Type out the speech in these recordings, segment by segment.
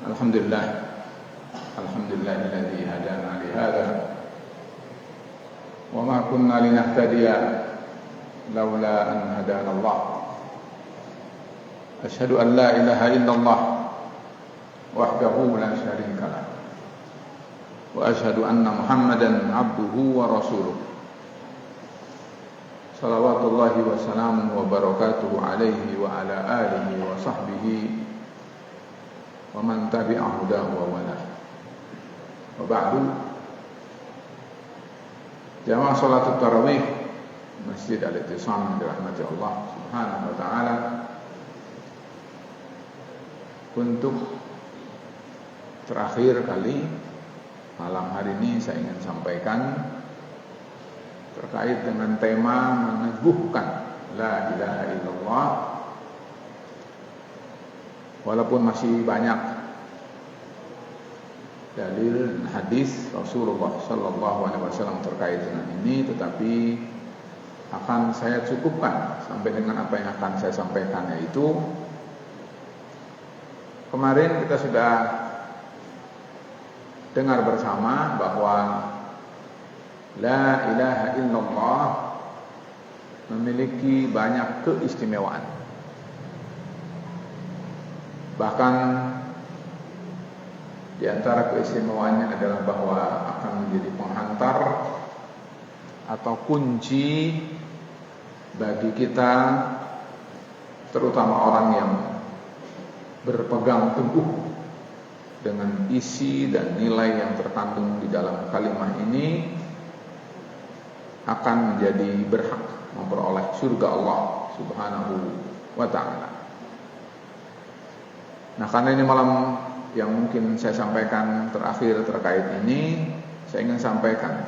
Alhamdulillah, alhamdulillahilladzi hadana li hadza wa ma kunna linahtadiya laula an hadana Allah. Asyhadu an la ilaha illallah wahdahu la syarika lah wa asyhadu anna Muhammadan abduhu wa rasuluh. Salawatullahi wa salamuhu wa barakatuhu alaihi wa ala alihi wa sahbihi wa man tabi'a hudahu wa wala. Wa ba'du. Jamaah salat tarawih Masjid Al-Ittisam dirahmati Allah Subhanahu wa taala. Untuk terakhir kali malam hari ini saya ingin sampaikan terkait dengan tema meneguhkan la ilaha illallah. Walaupun masih banyak dalil dan hadis Rasulullah sallallahu alaihi wasallam terkait dengan ini, tetapi akan saya cukupkan sampai dengan apa yang akan saya sampaikan, yaitu kemarin kita sudah dengar bersama bahwa la ilaha illallah memiliki banyak keistimewaan. Bahkan di antara keistimewaannya adalah bahwa akan menjadi penghantar atau kunci bagi kita, terutama orang yang berpegang teguh dengan isi dan nilai yang terkandung di dalam kalimat ini, akan menjadi berhak memperoleh surga Allah Subhanahu wa ta'ala. Nah, karena ini malam yang mungkin saya sampaikan terakhir terkait ini, saya ingin sampaikan,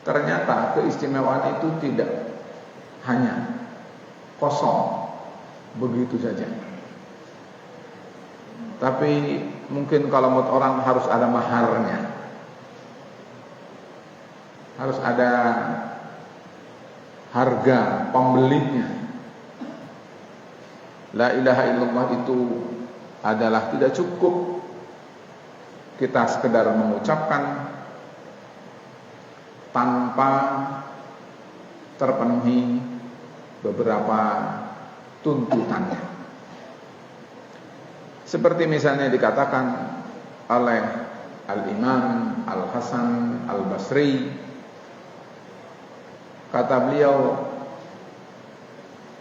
ternyata keistimewaan itu tidak hanya kosong begitu saja. Tapi mungkin kalau menurut orang harus ada maharnya, harus ada harga pembelinya. La ilaha illallah itu adalah tidak cukup kita sekedar mengucapkan tanpa terpenuhi beberapa tuntutannya. Seperti misalnya dikatakan oleh Al-Imam Al-Hasan Al-Basri, kata beliau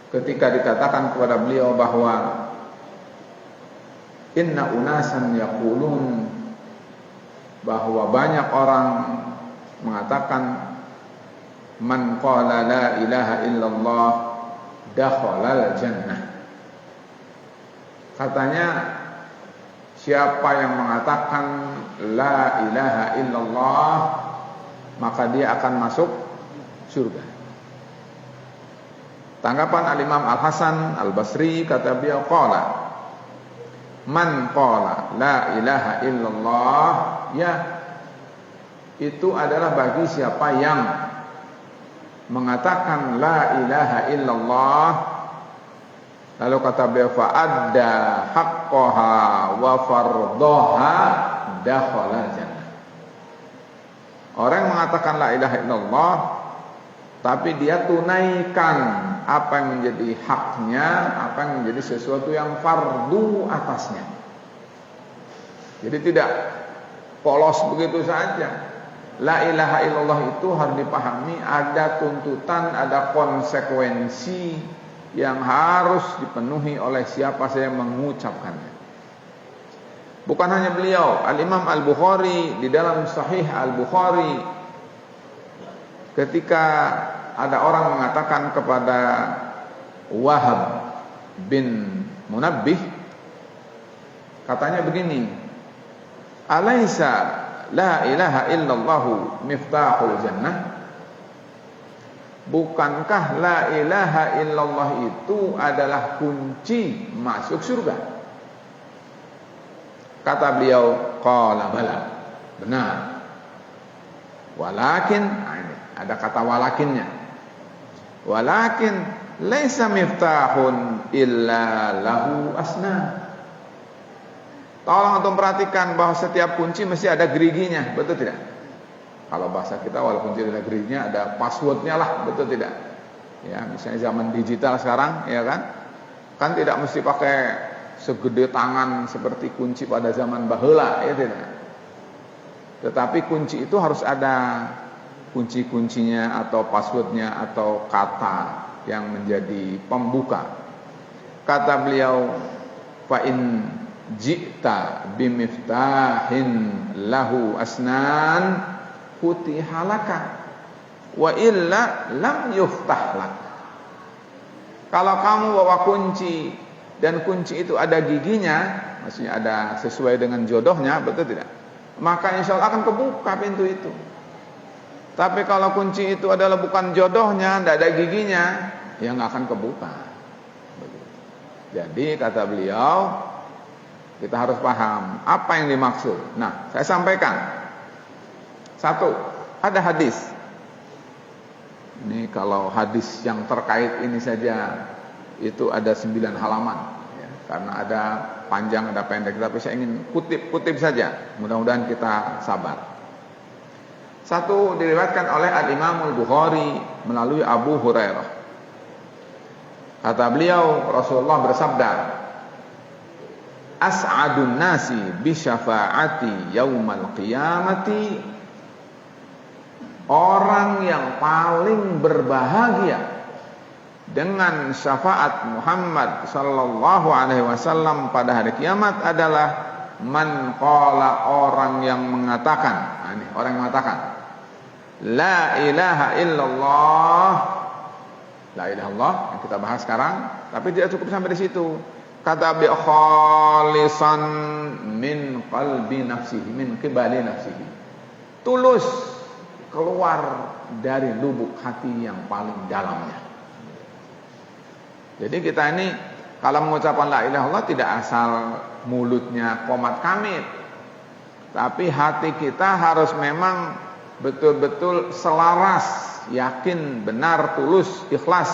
ketika dikatakan kepada beliau bahwa inna unasan yaqulun, bahwa banyak orang mengatakan man qala la ilaha illallah dakhalal jannah. Katanya, siapa yang mengatakan la ilaha illallah maka dia akan masuk surga. Tanggapan Al-Imam Al-Hasan Al-Basri, kata beliau, qala man qala la ilaha illallah, ya, itu adalah bagi siapa yang mengatakan la ilaha illallah, lalu kata beliau fa adda haqqaha wa fardaha dakhala jannah. Orang yang mengatakan la ilaha illallah tapi dia tunaikan apa yang menjadi haknya, apa yang menjadi sesuatu yang fardu atasnya. Jadi tidak polos begitu saja. La ilaha illallah itu harus dipahami ada tuntutan, ada konsekuensi yang harus dipenuhi oleh siapa saja yang mengucapkannya. Bukan hanya beliau, Al-Imam Al-Bukhari di dalam Sahih Al-Bukhari, ketika ada orang mengatakan kepada Wahab bin Munabbih, katanya begini, alaisa la ilaha illallahu miftahul jannah, bukankah la ilaha illallah itu adalah kunci masuk surga? Kata beliau, qala bala, benar. Walakin, ada kata walakinnya, walakin laisa miftahun illa lahu asna. Tolong antum perhatikan bahwa setiap kunci mesti ada geriginya, betul tidak? Kalau bahasa kita walaupun tidak ada geriginya, ada passwordnya lah, betul tidak? Ya, misalnya zaman digital sekarang, ya kan? Kan tidak mesti pakai segede tangan seperti kunci pada zaman baheula, ya tidak? Tetapi kunci itu harus ada kunci-kuncinya atau passwordnya atau kata yang menjadi pembuka. Kata beliau, fa in ji'ta bimiftahin lahu asnan futihalaka wa illa lam yuftah lak. Kalau kamu bawa kunci dan kunci itu ada giginya, maksudnya ada sesuai dengan jodohnya, betul tidak? Maka insya Allah akan kebuka pintu itu. Tapi kalau kunci itu adalah bukan jodohnya, tidak ada giginya, ya nggak akan kebuka. Jadi kata beliau, kita harus paham apa yang dimaksud. Nah, saya sampaikan. Satu, ada hadis. Ini kalau hadis yang terkait ini saja itu ada 9 halaman ya, karena ada panjang ada pendek, tapi saya ingin kutip saja. Mudah-mudahan kita sabar. Satu, diriwayatkan oleh Al-Imam Al-Bukhari melalui Abu Hurairah. Kata beliau, Rasulullah bersabda, as'adun nasi bi syafaati yaumal qiyamati, orang yang paling berbahagia dengan syafaat Muhammad sallallahu alaihi wasallam pada hari kiamat adalah man qala, orang yang mengatakan, nah ini orang yang mengatakan la ilaha illallah. La ilaha illallah yang kita bahas sekarang, tapi tidak cukup sampai di situ. Kata bi khalisan min qalbi nafsihi, min qibali nafsihi, tulus keluar dari lubuk hati yang paling dalamnya. Jadi kita ini kalau mengucapkan la ilaha illallah tidak asal mulutnya qomat kamit, tapi hati kita harus memang betul-betul selaras, yakin, benar, tulus, ikhlas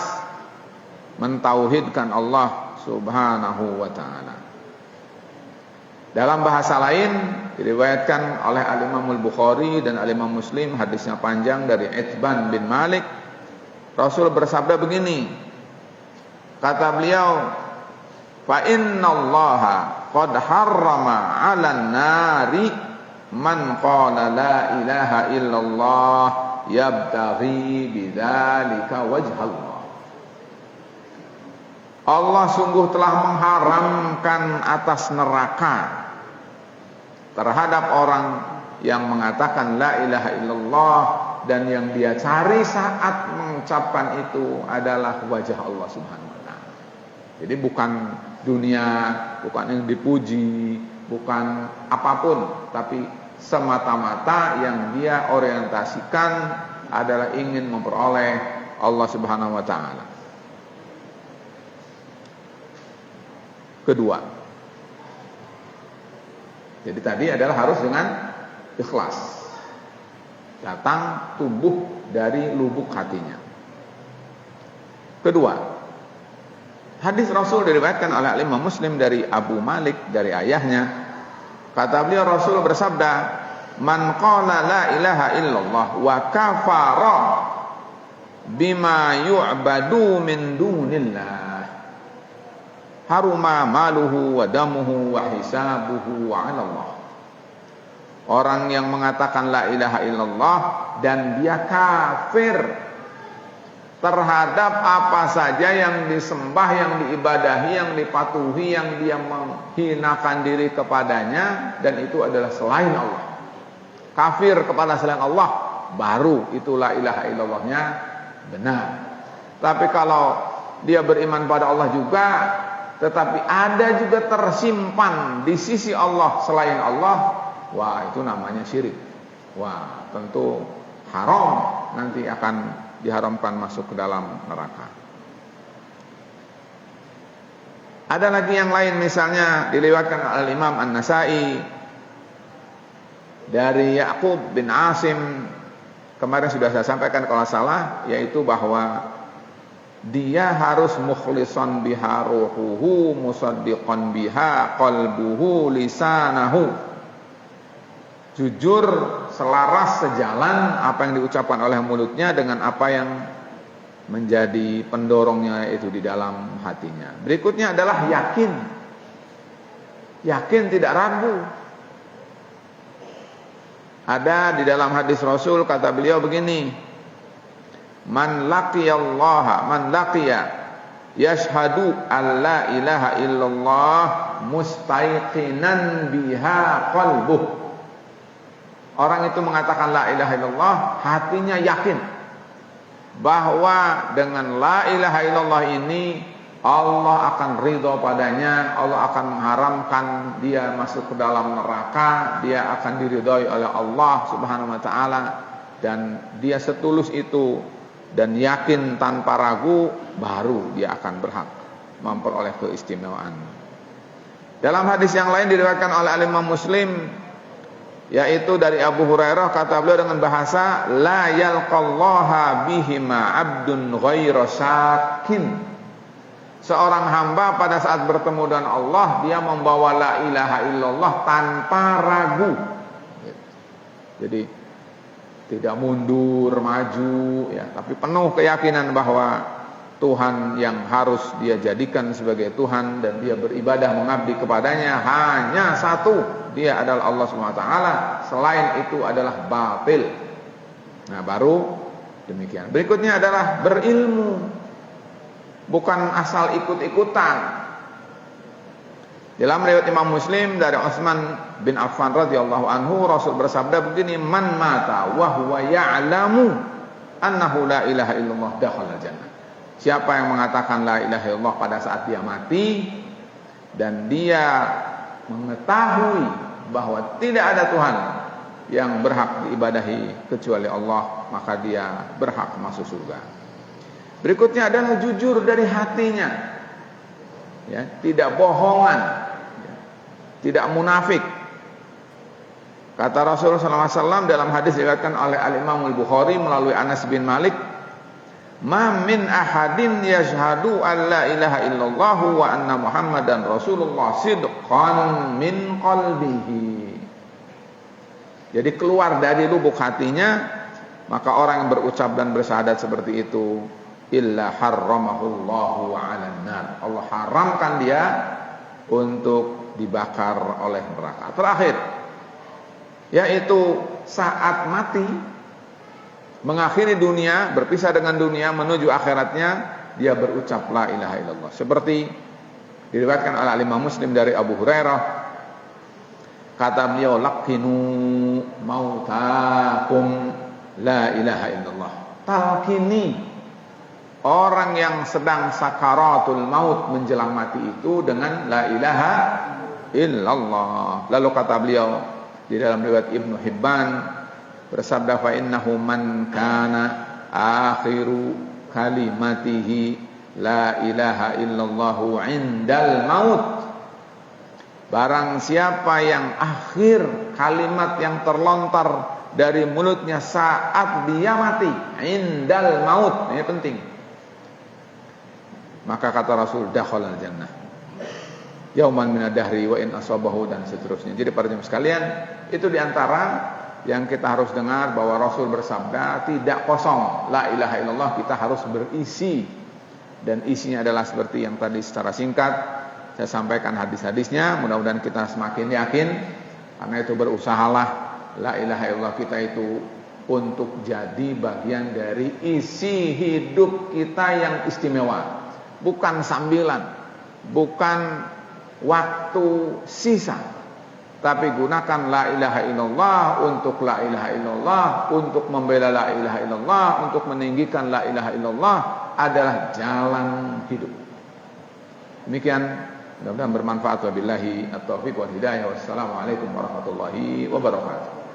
mentauhidkan Allah Subhanahu wa ta'ala. Dalam bahasa lain diriwayatkan oleh Al-Imam Al-Bukhari dan Al-Imam Muslim, hadisnya panjang dari Itban bin Malik. Rasul bersabda begini, kata beliau, fa innallaha qad harrama 'alan nari man qala la ilaha illallah yabtaghi bidzalika wajhallah. Allah sungguh telah mengharamkan atas neraka terhadap orang yang mengatakan la ilaha illallah dan yang dia cari saat mengucapkan itu adalah wajah Allah Subhanahu wa ta'ala. Jadi bukan dunia, bukan yang dipuji, bukan apapun, tapi semata-mata yang dia orientasikan adalah ingin memperoleh Allah Subhanahu wa ta'ala. Kedua, jadi tadi adalah harus dengan ikhlas, datang tumbuh dari lubuk hatinya. Kedua, hadis Rasul diriwayatkan oleh Imam Muslim dari Abu Malik dari ayahnya. Kata beliau, Rasul bersabda, man qala la ilaha illallah wa kafara bima yu'badu min dunillah haruma maluhu wa damuhu wa hisabuhu wa 'ala Allah. Orang yang mengatakan la ilaha illallah dan dia kafir terhadap apa saja yang disembah, yang diibadahi, yang dipatuhi, yang dia menghinakan diri kepadanya, dan itu adalah selain Allah. Kafir kepada selain Allah, baru itu la ilaha illallahnya benar. Tapi kalau dia beriman pada Allah juga, tetapi ada juga tersimpan di sisi Allah selain Allah, wah itu namanya syirik. Wah tentu haram, nanti akan diharamkan masuk ke dalam neraka. Ada lagi yang lain, misalnya diriwayatkan oleh Imam An-Nasa'i dari Ya'qub bin Asim, kemarin sudah saya sampaikan kalau salah, yaitu bahwa dia harus mukhlishan biha ruhuhu musaddiqan biha qalbuhu lisanahu. Jujur, selaras, sejalan apa yang diucapkan oleh mulutnya dengan apa yang menjadi pendorongnya itu di dalam hatinya. Berikutnya adalah yakin. Yakin, tidak ragu. Ada di dalam hadis Rasul, kata beliau begini, man laqiyallaha man laqiya yashhadu an la ilaha illallah mustaiqinan biha qalbuh. Orang itu mengatakan la ilaha illallah, hatinya yakin bahwa dengan la ilaha illallah ini Allah akan ridho padanya, Allah akan mengharamkan dia masuk ke dalam neraka, dia akan diridhoi oleh Allah Subhanahu wa taala, dan dia setulus itu dan yakin tanpa ragu, baru dia akan berhak memperoleh keistimewaan. Dalam hadis yang lain diriwayatkan oleh Imam Muslim, yaitu dari Abu Hurairah, kata beliau dengan bahasa la yalqallaha bihima abdun ghairu syakin. Seorang hamba pada saat bertemu dengan Allah, dia membawa la ilaha illallah tanpa ragu. Jadi tidak mundur, maju, ya, tapi penuh keyakinan bahwa Tuhan yang harus dia jadikan sebagai Tuhan dan dia beribadah mengabdi kepadanya hanya satu, dia adalah Allah SWT. Selain itu adalah batil. Nah, baru demikian. Berikutnya adalah berilmu, bukan asal ikut-ikutan. Dalam riwayat Imam Muslim dari Utsman bin Affan radhiyallahu anhu, Rasul bersabda begini, man mata wa huwa ya'lamu annahu la ilaha illallah dakhala jannah. Siapa yang mengatakan la ilaha illallah pada saat dia mati dan dia mengetahui bahwa tidak ada Tuhan yang berhak diibadahi kecuali Allah, maka dia berhak masuk surga. Berikutnya adalah jujur dari hatinya, ya, tidak bohongan, ya, tidak munafik. Kata Rasulullah SAW dalam hadis diriwayatkan oleh Al-Imam Al-Bukhari melalui Anas bin Malik, ma min ahadin yashhadu an la ilaha illallah wa anna Muhammadan Rasulullah sidqan min qalbihi. Jadi keluar dari lubuk hatinya, maka orang yang berucap dan bersyahadat seperti itu, illa harramahullahu 'alan nar. Allah haramkan dia untuk dibakar oleh neraka. Terakhir, yaitu saat mati, mengakhiri dunia, berpisah dengan dunia menuju akhiratnya, dia berucap la ilaha illallah. Seperti diriwayatkan oleh Imam Muslim dari Abu Hurairah, kata beliau, laqinu mautakum la ilaha illallah. Talqini orang yang sedang sakaratul maut, menjelang mati itu, dengan la ilaha illallah. Lalu kata beliau di dalam riwayat Ibnu Hibban bersabda, fa innahu man kana akhiru kalimatihi la ilaha illallah indal maut. Barang siapa yang akhir kalimat yang terlontar dari mulutnya saat dia mati, indal maut, ini penting, maka kata Rasul, dakhalal jannah yauman minad dahri wa in asabahu, dan seterusnya. Jadi para jemaah sekalian, itu diantara yang kita harus dengar, bahwa Rasul bersabda tidak kosong la ilaha illallah, kita harus berisi, dan isinya adalah seperti yang tadi secara singkat saya sampaikan hadis-hadisnya. Mudah-mudahan kita semakin yakin, karena itu berusahalah la ilaha illallah kita itu untuk jadi bagian dari isi hidup kita yang istimewa, bukan sambilan, bukan waktu sisa, tapi gunakan la ilaha illallah untuk la ilaha illallah, untuk membela la ilaha illallah, untuk meninggikan la ilaha illallah adalah jalan hidup. Demikian, mudah-mudahan bermanfaat. Wabillahi at-taufiq wal hidayah. Wassalamualaikum warahmatullahi wabarakatuh.